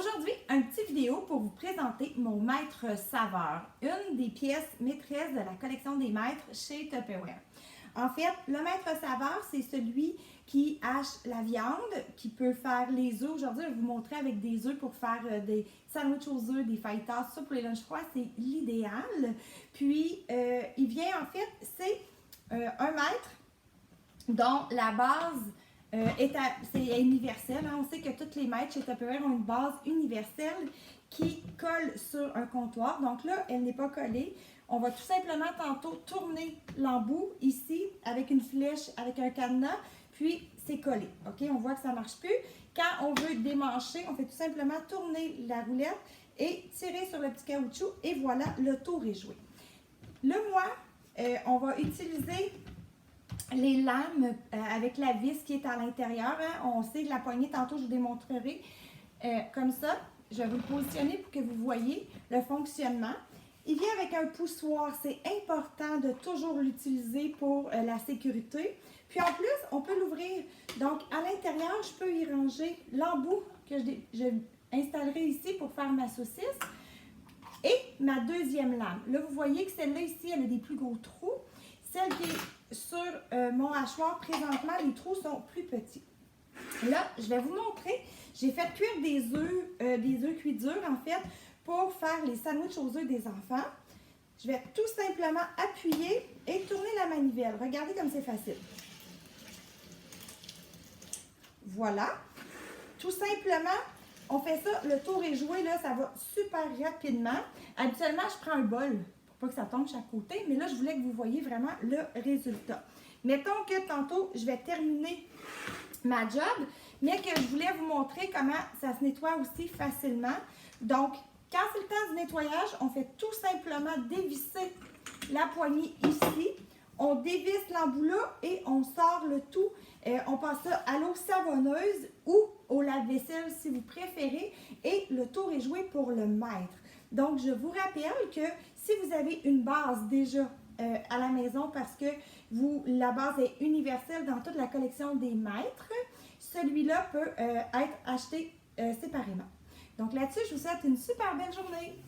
Aujourd'hui, un petit vidéo pour vous présenter mon maître saveur, une des pièces maîtresses de la collection des maîtres chez Tupperware. En fait, le maître saveur, c'est celui qui hache la viande, qui peut faire les œufs. Aujourd'hui, je vais vous montrer avec des œufs pour faire des sandwichs aux œufs, des fajitas. Ça, pour les lunchs froids, c'est l'idéal. Puis, il vient, en fait, c'est un maître dont la base c'est universel. Hein? On sait que toutes les maîtres chez Tupperware ont une base universelle qui colle sur un comptoir. Donc là, elle n'est pas collée. On va tout simplement tantôt tourner l'embout ici avec une flèche, avec un cadenas, puis c'est collé. OK? On voit que ça ne marche plus. Quand on veut démancher, on fait tout simplement tourner la roulette et tirer sur le petit caoutchouc et voilà, le tour est joué. Le mois, on va utiliser les lames avec la vis qui est à l'intérieur. Hein. On sait que la poignée, tantôt je vous démontrerai comme ça. Je vais vous le positionner pour que vous voyez le fonctionnement. Il vient avec un poussoir. C'est important de toujours l'utiliser pour la sécurité. Puis en plus, on peut l'ouvrir. Donc à l'intérieur, je peux y ranger l'embout que je installerai ici pour faire ma saucisse. Et ma deuxième lame. Là, vous voyez que celle-là ici, elle a des plus gros trous. Celle qui est sur mon hachoir, présentement, les trous sont plus petits. Là, je vais vous montrer. J'ai fait cuire des œufs cuits durs, en fait, pour faire les sandwichs aux œufs des enfants. Je vais tout simplement appuyer et tourner la manivelle. Regardez comme c'est facile. Voilà. Tout simplement, on fait ça, le tour est joué, là, ça va super rapidement. Habituellement, je prends un bol pour pas que ça tombe de chaque côté, mais là, je voulais que vous voyez vraiment le résultat. Mettons que tantôt, je vais terminer ma job, mais que je voulais vous montrer comment ça se nettoie aussi facilement. Donc, quand c'est le temps du nettoyage, on fait tout simplement dévisser la poignée ici. On dévisse l'embout là et on sort le tout. On passe ça à l'eau savonneuse ou au lave-vaisselle si vous préférez. Et le tour est joué pour le maître. Donc, je vous rappelle que si vous avez une base déjà à la maison parce que la base est universelle dans toute la collection des maîtres, celui-là peut être acheté séparément. Donc là-dessus, je vous souhaite une super belle journée.